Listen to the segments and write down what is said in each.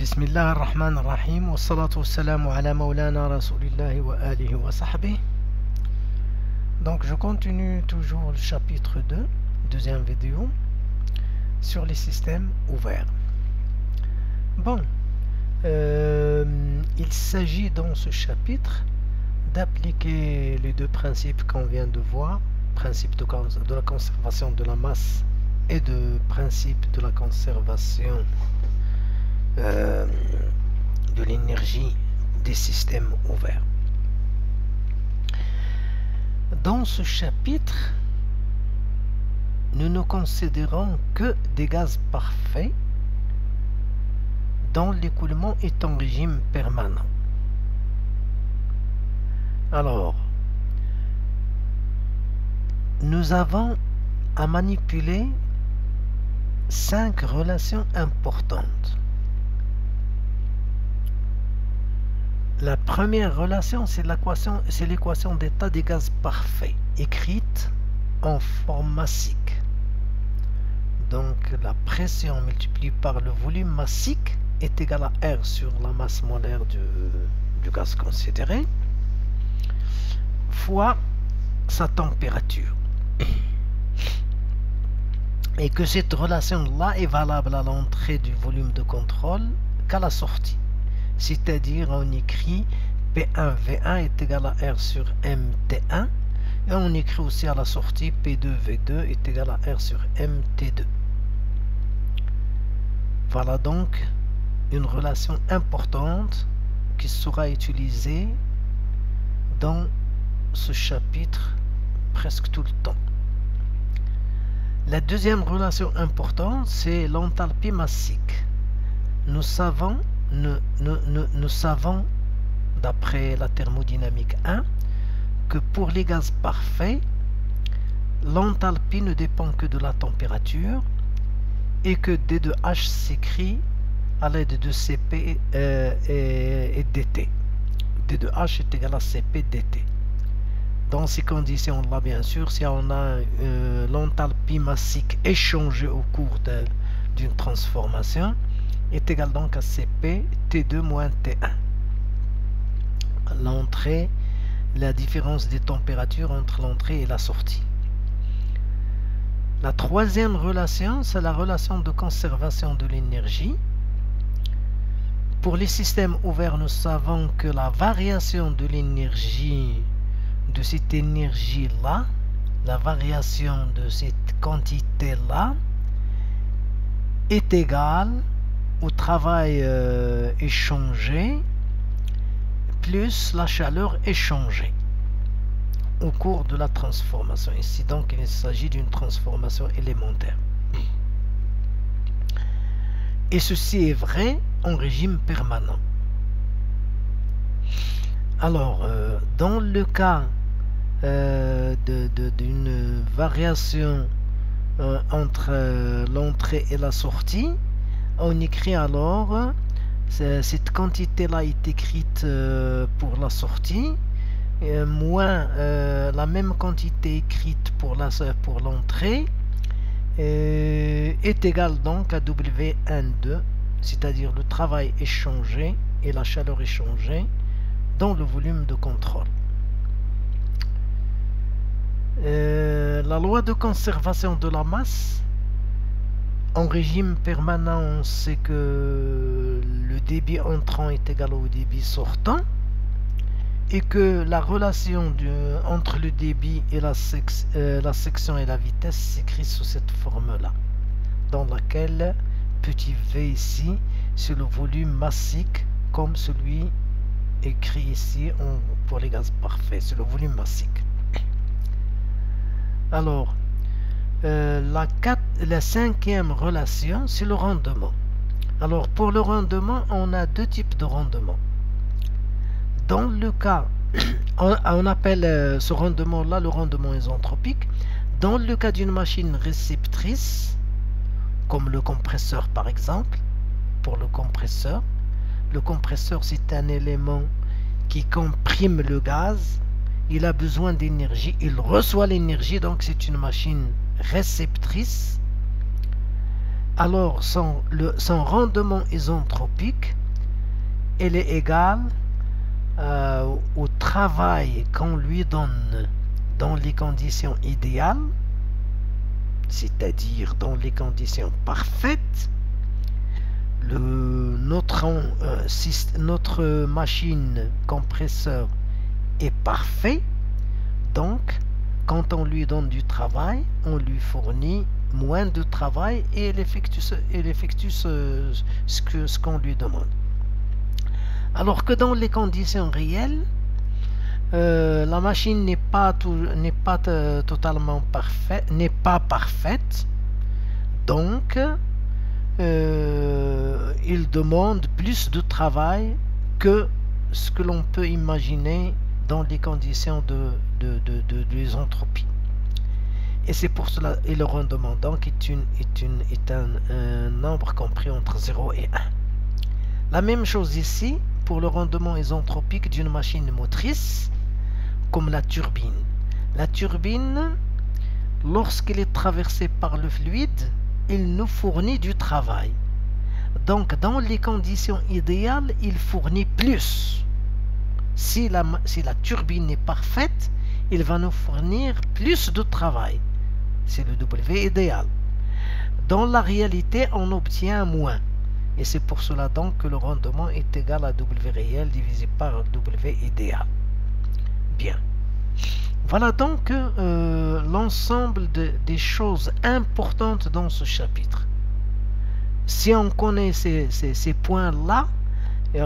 بسم الله الرحمن الرحيم والصلاة والسلام على مولانا رسول الله وآله وصحبه. Donc je continue toujours le chapitre 2, deuxième vidéo, sur les systèmes ouverts. Bon, il s'agit dans ce chapitre d'appliquer les deux principes qu'on vient de voir, principe de la conservation de la masse et de principe de la conservation de l'énergie des systèmes ouverts. Dans ce chapitre, nous ne considérons que des gaz parfaits dont l'écoulement est en régime permanent. Alors, nous avons à manipuler 5 relations importantes. La première relation, c'est l'équation d'état des gaz parfaits, écrite en forme massique. Donc la pression multipliée par le volume massique est égale à R sur la masse molaire du gaz considéré, fois sa température. Et que cette relation-là est valable à l'entrée du volume de contrôle qu'à la sortie. C'est-à-dire on écrit P1V1 est égal à R sur MT1 et on écrit aussi à la sortie P2V2 est égal à R sur MT2. Voilà donc une relation importante qui sera utilisée dans ce chapitre presque tout le temps. La deuxième relation importante, c'est l'enthalpie massique. Nous savons, d'après la thermodynamique 1, que pour les gaz parfaits, l'enthalpie ne dépend que de la température et que D2H s'écrit à l'aide de Cp et dt. D2H est égal à Cp dt. Dans ces conditions-là, bien sûr, si on a l'enthalpie massique échangée au cours d'une transformation, est égal donc à Cp T2 moins T1. L'entrée, la différence des températures entre l'entrée et la sortie. La troisième relation, c'est la relation de conservation de l'énergie. Pour les systèmes ouverts, nous savons que la variation de l'énergie, de cette énergie-là, la variation de cette quantité-là, est égale au travail échangé plus la chaleur échangée au cours de la transformation. Ici donc il s'agit d'une transformation élémentaire. Et ceci est vrai en régime permanent. Alors, dans le cas d'une variation entre l'entrée et la sortie, on écrit alors, cette quantité-là est écrite pour la sortie, moins la même quantité écrite pour l'entrée, est égale donc à W12, c'est-à-dire le travail échangé et la chaleur échangée dans le volume de contrôle. La loi de conservation de la masse, en régime permanent, on sait que le débit entrant est égal au débit sortant et que la relation entre le débit et la section et la vitesse s'écrit sous cette forme-là, dans laquelle petit v ici, c'est le volume massique comme celui écrit ici pour les gaz parfaits, c'est le volume massique. Alors, la cinquième relation, c'est le rendement. Alors, pour le rendement, on a deux types de rendement. Dans le cas, on appelle ce rendement-là le rendement isentropique. Dans le cas d'une machine réceptrice, comme le compresseur par exemple, pour le compresseur c'est un élément qui comprime le gaz. Il a besoin d'énergie, il reçoit l'énergie, donc c'est une machine réceptrice. alors son rendement isentropique, il est égal au travail qu'on lui donne dans les conditions idéales, c'est-à-dire dans les conditions parfaites. Notre machine compresseur est parfait, donc quand on lui donne du travail, on lui fournit moins de travail et elle effectue ce qu'on lui demande. Alors que dans les conditions réelles, la machine n'est pas totalement parfaite, donc il demande plus de travail que ce que l'on peut imaginer dans les conditions de l'isentropie. Et c'est pour cela que le rendement donc est un nombre compris entre 0 et 1. La même chose ici pour le rendement isentropique d'une machine motrice comme la turbine. La turbine, lorsqu'elle est traversée par le fluide, il nous fournit du travail. Donc dans les conditions idéales, il fournit plus. Si la turbine est parfaite, il va nous fournir plus de travail. C'est le W idéal. Dans la réalité, on obtient moins. Et c'est pour cela donc que le rendement est égal à W réel divisé par W idéal. Bien. Voilà donc l'ensemble des choses importantes dans ce chapitre. Si on connaît ces points-là, et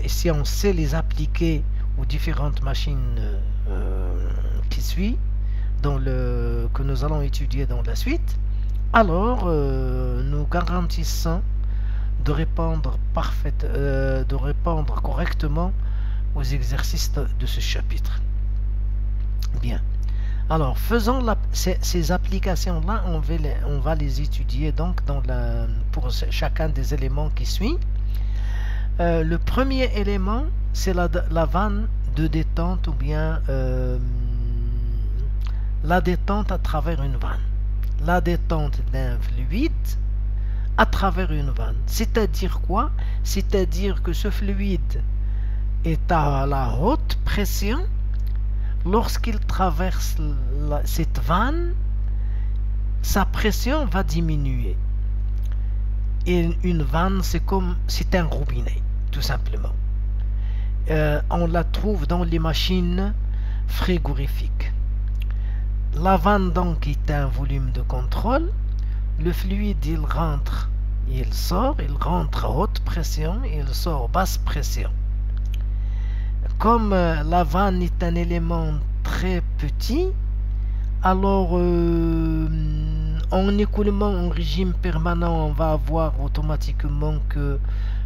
si on sait les appliquer aux différentes machines qui suivent, que nous allons étudier dans la suite, alors nous garantissons de répondre correctement aux exercices de ce chapitre. Bien. Alors, faisons ces applications-là, on va les étudier donc pour chacun des éléments qui suit. Le premier élément, c'est la vanne de détente ou bien la détente à travers une vanne. La détente d'un fluide à travers une vanne. C'est-à-dire quoi? C'est-à-dire que ce fluide est à la haute pression. Lorsqu'il traverse cette vanne, sa pression va diminuer. Et une vanne, c'est un robinet, tout simplement. On la trouve dans les machines frigorifiques. La vanne donc est un volume de contrôle. Le fluide, il rentre, il sort, il rentre à haute pression, il sort basse pression. Comme la vanne est un élément très petit, alors en écoulement en régime permanent, on va avoir automatiquement que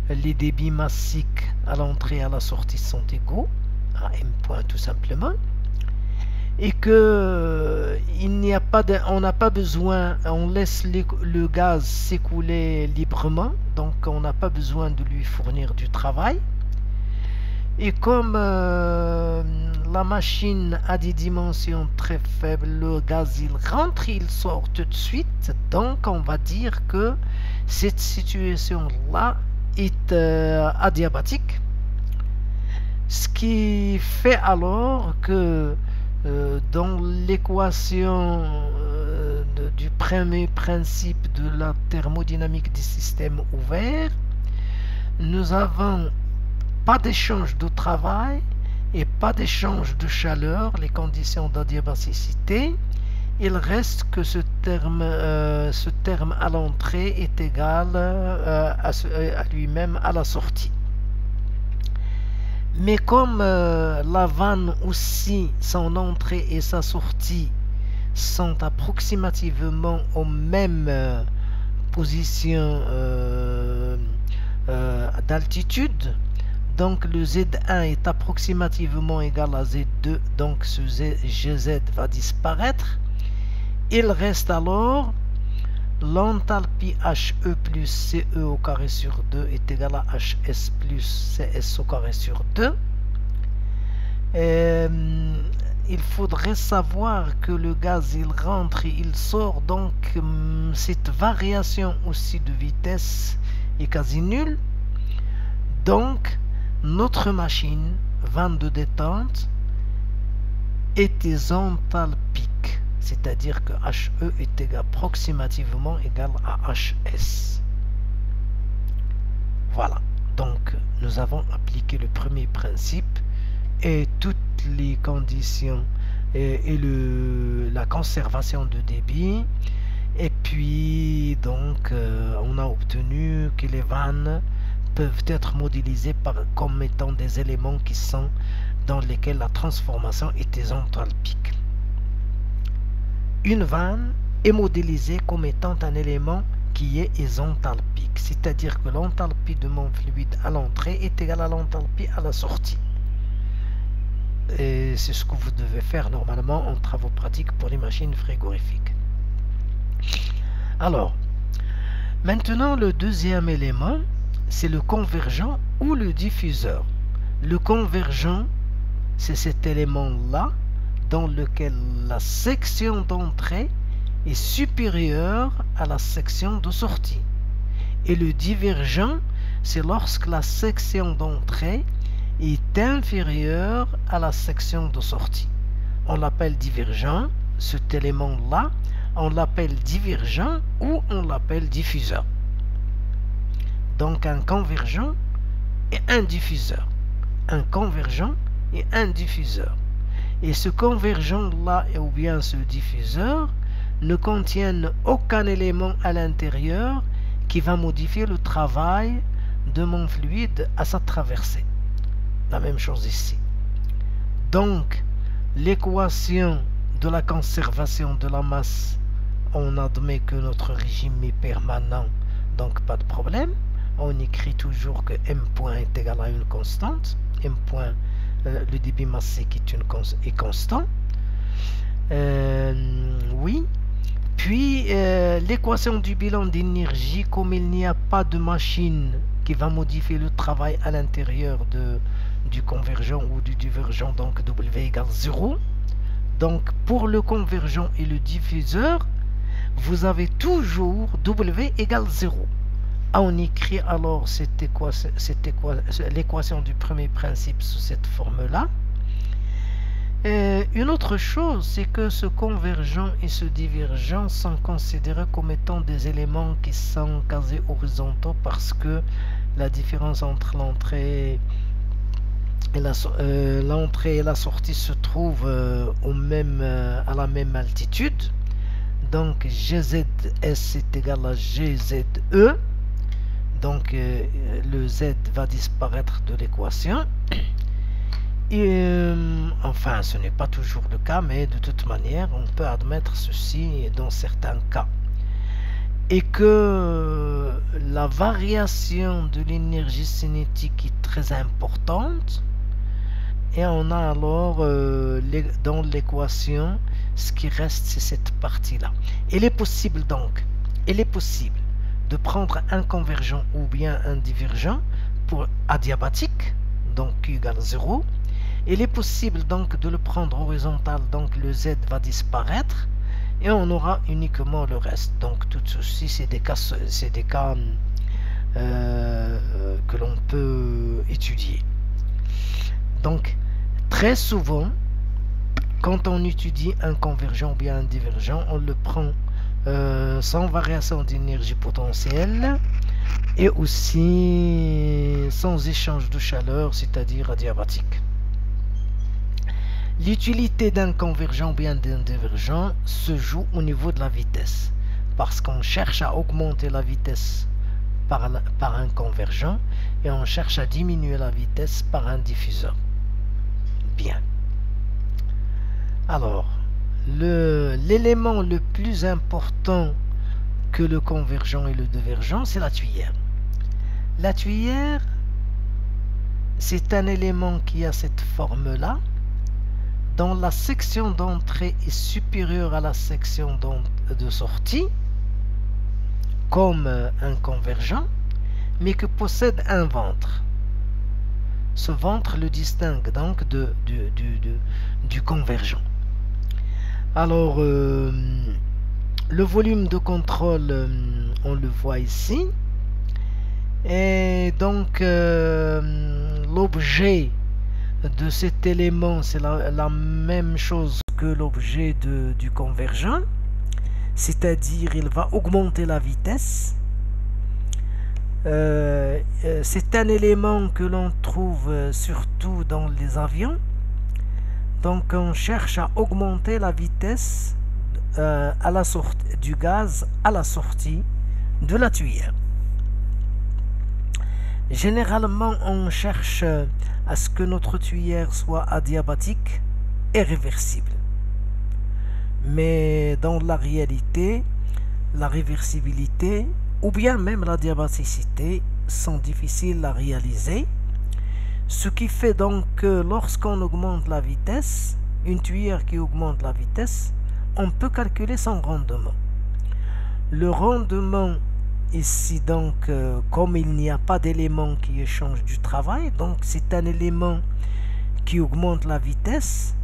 les débits massiques à l'entrée et à la sortie sont égaux, à M point tout simplement, et que on n'a pas besoin, on laisse le gaz s'écouler librement, donc on n'a pas besoin de lui fournir du travail. Et comme la machine a des dimensions très faibles, le gaz il rentre, il sort tout de suite, donc on va dire que cette situation-là est adiabatique, ce qui fait alors que dans l'équation du premier principe de la thermodynamique des systèmes ouverts, nous avons pas d'échange de travail et pas d'échange de chaleur, les conditions d'adiabaticité. Il reste que ce terme à l'entrée est égal à lui-même à la sortie. Mais comme la vanne aussi, son entrée et sa sortie sont approximativement aux mêmes positions d'altitude, donc le Z1 est approximativement égal à Z2, donc ce GZ va disparaître. Il reste alors l'enthalpie HE plus CE au carré sur 2 est égal à HS plus CS au carré sur 2. il faudrait savoir que le gaz il rentre et il sort, donc cette variation aussi de vitesse est quasi nulle. Donc notre machine, vanne de détente, est isenthalpique, c'est-à-dire que HE est approximativement égal à HS. Voilà, donc nous avons appliqué le premier principe et toutes les conditions et la conservation de débit, et puis donc on a obtenu que les vannes peuvent être modélisées comme étant des éléments qui sont dans lesquels la transformation est isenthalpique. Une vanne est modélisée comme étant un élément qui est isenthalpique, c'est-à-dire que l'enthalpie de mon fluide à l'entrée est égale à l'enthalpie à la sortie. Et c'est ce que vous devez faire normalement en travaux pratiques pour les machines frigorifiques. Alors, maintenant le deuxième élément, c'est le convergent ou le diffuseur. Le convergent, c'est cet élément-là dans lequel la section d'entrée est supérieure à la section de sortie. Et le divergent, c'est lorsque la section d'entrée est inférieure à la section de sortie. On l'appelle divergent, cet élément-là, on l'appelle divergent ou on l'appelle diffuseur. Donc un convergent et un diffuseur. Un convergent et un diffuseur. Et ce convergent-là ou bien ce diffuseur ne contiennent aucun élément à l'intérieur qui va modifier le travail de mon fluide à sa traversée. La même chose ici. Donc, l'équation de la conservation de la masse, on admet que notre régime est permanent, donc pas de problème. On écrit toujours que M point est égal à une constante. M point, le débit massique est constant. Oui. Puis, l'équation du bilan d'énergie, comme il n'y a pas de machine qui va modifier le travail à l'intérieur du convergent ou du divergent, donc W égale 0. Donc, pour le convergent et le diffuseur, vous avez toujours W égale 0. On écrit alors l'équation du premier principe sous cette forme-là. Une autre chose, c'est que ce convergent et ce divergent sont considérés comme étant des éléments qui sont quasi horizontaux parce que la différence entre l'entrée et la sortie se trouve à la même altitude. Donc GZS est égal à GZE. Donc le Z va disparaître de l'équation. Enfin, ce n'est pas toujours le cas, mais de toute manière, on peut admettre ceci dans certains cas. Et que la variation de l'énergie cinétique est très importante. Et on a alors dans l'équation, ce qui reste, c'est cette partie-là. Il est possible de prendre un convergent ou bien un divergent pour adiabatique, donc Q égale 0. Il est possible donc de le prendre horizontal, donc le Z va disparaître et on aura uniquement le reste. Donc tout ceci, c'est des cas que l'on peut étudier. Donc très souvent, quand on étudie un convergent ou bien un divergent, on le prend sans variation d'énergie potentielle et aussi sans échange de chaleur, c'est-à-dire adiabatique. L'utilité d'un convergent ou bien d'un divergent se joue au niveau de la vitesse, parce qu'on cherche à augmenter la vitesse par un convergent et on cherche à diminuer la vitesse par un diffuseur. Bien. Alors, l'élément le plus important que le convergent et le divergent, c'est la tuyère. La tuyère, c'est un élément qui a cette forme-là, dont la section d'entrée est supérieure à la section de sortie, comme un convergent, mais que possède un ventre. ce ventre le distingue donc du convergent. Alors, le volume de contrôle, on le voit ici. Et donc, l'objet de cet élément, c'est la même chose que l'objet du convergent. C'est-à-dire, il va augmenter la vitesse. C'est un élément que l'on trouve surtout dans les avions. Donc on cherche à augmenter la vitesse à la sortie du gaz à la sortie de la tuyère. Généralement, on cherche à ce que notre tuyère soit adiabatique et réversible. Mais dans la réalité, la réversibilité ou bien même la diabaticité sont difficiles à réaliser. Ce qui fait donc que lorsqu'on augmente la vitesse, une tuyère qui augmente la vitesse, on peut calculer son rendement. Le rendement ici donc, comme il n'y a pas d'élément qui échange du travail, donc c'est un élément qui augmente la vitesse,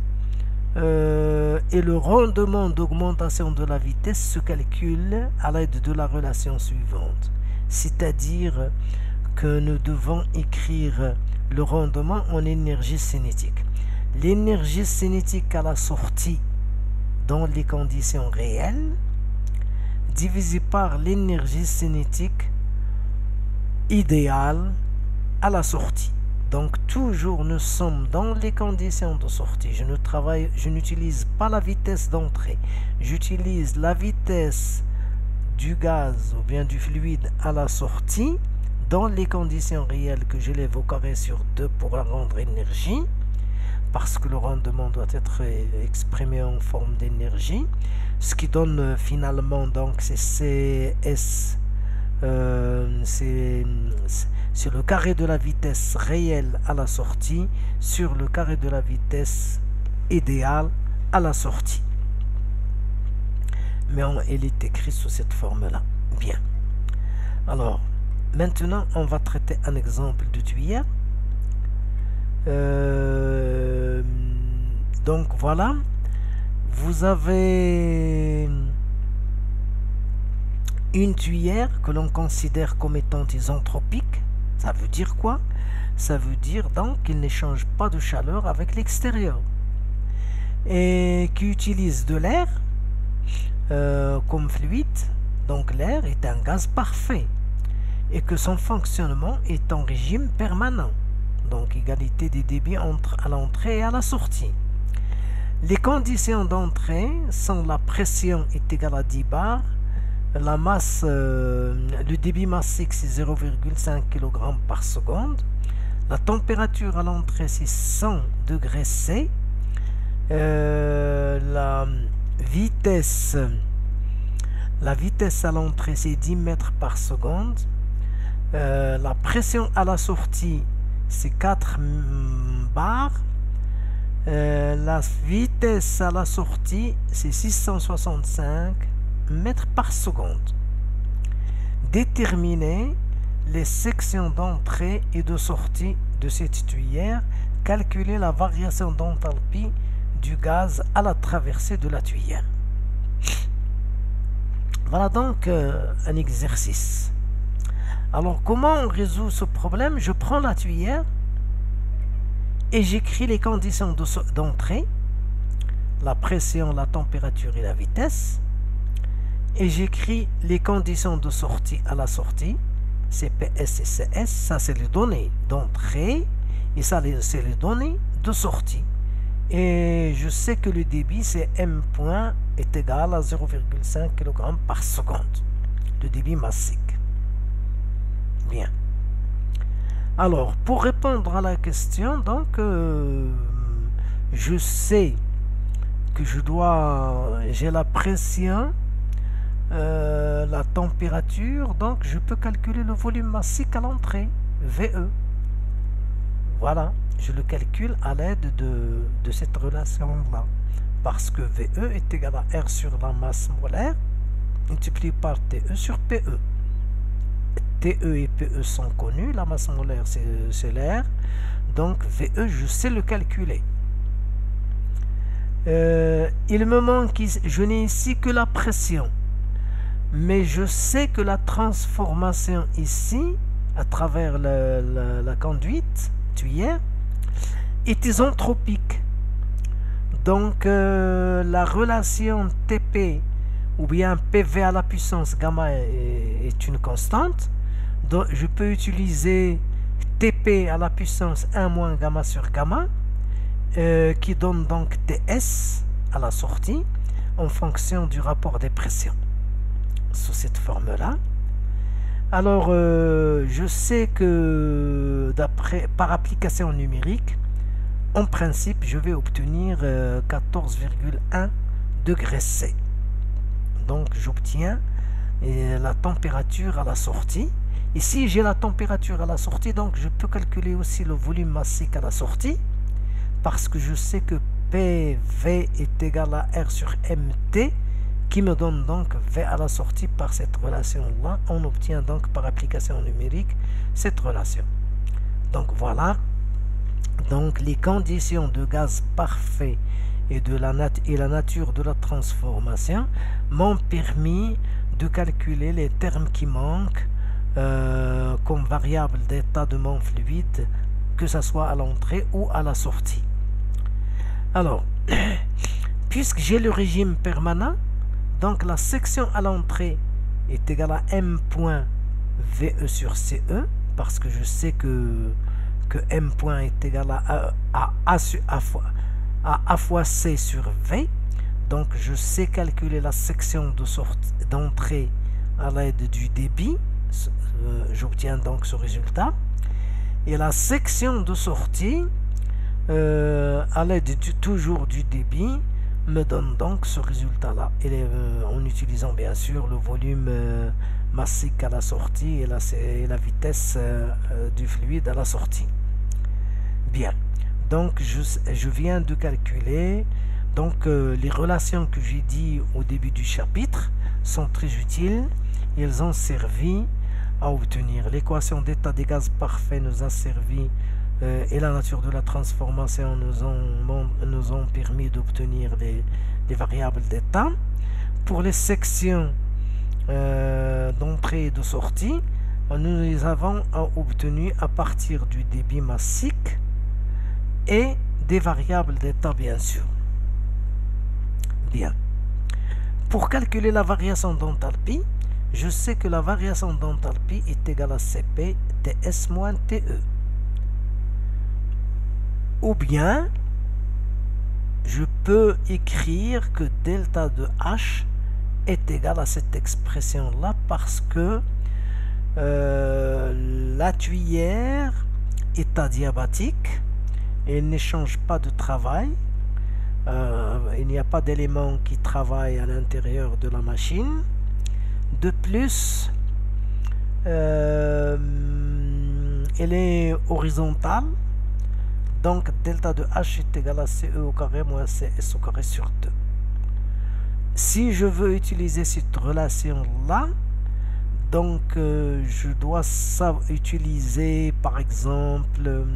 et le rendement d'augmentation de la vitesse se calcule à l'aide de la relation suivante. C'est-à-dire que nous devons écrire le rendement en énergie cinétique. L'énergie cinétique à la sortie dans les conditions réelles divisé par l'énergie cinétique idéale à la sortie. Donc toujours nous sommes dans les conditions de sortie. Je n'utilise pas la vitesse d'entrée. J'utilise la vitesse du gaz ou bien du fluide à la sortie dans les conditions réelles que je l'évoquerai sur 2 pour la rendre énergie, parce que le rendement doit être exprimé en forme d'énergie, ce qui donne finalement donc c'est CS, c'est le carré de la vitesse réelle à la sortie sur le carré de la vitesse idéale à la sortie. Mais elle est écrite sous cette forme-là. Bien. Alors, maintenant, on va traiter un exemple de tuyère. Donc, voilà. Vous avez une tuyère que l'on considère comme étant isentropique. Ça veut dire quoi? Ça veut dire donc qu'il n'échange pas de chaleur avec l'extérieur. Et qui utilise de l'air comme fluide. Donc l'air est un gaz parfait. Et que son fonctionnement est en régime permanent. Donc égalité des débits à l'entrée et à la sortie. Les conditions d'entrée sont la pression est égale à 10 bars, la masse, le débit massique c'est 0,5 kg par seconde, la température à l'entrée c'est 100 degrés C, la vitesse à l'entrée c'est 10 mètres par seconde, la pression à la sortie c'est 4 bars, la vitesse à la sortie c'est 665 mètres par seconde. Déterminer les sections d'entrée et de sortie de cette tuyère, calculer la variation d'enthalpie du gaz à la traversée de la tuyère. Voilà donc un exercice. Alors comment on résout ce problème? Je prends la tuyère et j'écris les conditions d'entrée, la pression, la température et la vitesse, et j'écris les conditions de sortie à la sortie, CPS et CS, ça c'est les données d'entrée, et ça c'est les données de sortie. Et je sais que le débit c'est M point est égal à 0,5 kg par seconde, le débit massique. Bien. Alors, pour répondre à la question, donc, je sais que j'ai la pression, la température, donc je peux calculer le volume massique à l'entrée, VE. Voilà, je le calcule à l'aide de cette relation-là. Parce que VE est égal à R sur la masse molaire, multiplié par TE sur PE. TE et PE sont connus, la masse molaire c'est l'air, Donc VE, je sais le calculer. Il me manque, je n'ai ici que la pression. Mais je sais que la transformation ici, à travers la conduite tuyère, est isentropique. Donc la relation TP ou bien PV à la puissance gamma est une constante. Donc je peux utiliser TP à la puissance 1 moins gamma sur gamma, qui donne donc TS à la sortie en fonction du rapport des pressions. Sous cette forme-là. Alors, je sais que par application numérique, en principe, je vais obtenir 14,1 degrés C. Donc, j'obtiens la température à la sortie. Ici, j'ai la température à la sortie, donc je peux calculer aussi le volume massique à la sortie, parce que je sais que PV est égal à R sur MT, qui me donne donc V à la sortie par cette relation-là. On obtient donc par application numérique cette relation. Donc voilà, donc les conditions de gaz parfait et la nature de la transformation m'ont permis de calculer les termes qui manquent comme variable d'état de mon fluide, que ce soit à l'entrée ou à la sortie. Alors, puisque j'ai le régime permanent, donc la section à l'entrée est égale à M point VE sur CE, parce que je sais que M point est égal à A fois C sur V. Donc je sais calculer la section d'entrée à l'aide du débit. J'obtiens donc ce résultat. Et la section de sortie à l'aide toujours du débit me donne donc ce résultat là, en utilisant bien sûr le volume massique à la sortie et la vitesse du fluide à la sortie. Bien, donc je viens de calculer donc les relations que j'ai dit au début du chapitre sont très utiles. Elles ont servi à obtenir l'équation d'état des gaz parfaits, nous a servi et la nature de la transformation nous ont permis d'obtenir les variables d'état. Pour les sections d'entrée et de sortie, nous les avons obtenues à partir du débit massique et des variables d'état bien sûr. Bien. Pour calculer la variation d'enthalpie, je sais que la variation d'enthalpie est égale à Cp Ts moins Te. Ou bien, je peux écrire que delta de H est égal à cette expression-là parce que la tuyère est adiabatique et elle n'échange pas de travail. Il n'y a pas d'éléments qui travaillent à l'intérieur de la machine. De plus, elle est horizontale. Donc, delta de H est égal à CE au carré moins CS au carré sur 2. Si je veux utiliser cette relation-là, donc je dois utiliser par exemple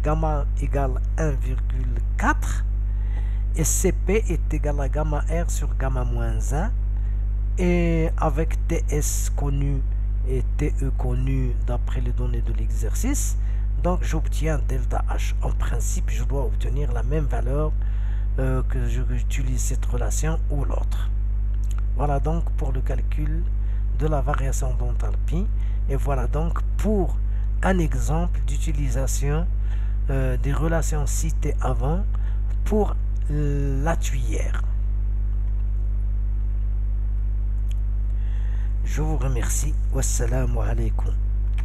gamma égale 1,4 et Cp est égal à gamma R sur gamma moins 1 et avec Ts connu et Te connu d'après les données de l'exercice. Donc j'obtiens delta H. En principe, je dois obtenir la même valeur que j'utilise cette relation ou l'autre. Voilà donc pour le calcul de la variation d'enthalpie. Et voilà donc pour un exemple d'utilisation des relations citées avant pour la tuyère. Je vous remercie. Wassalamu alaikum.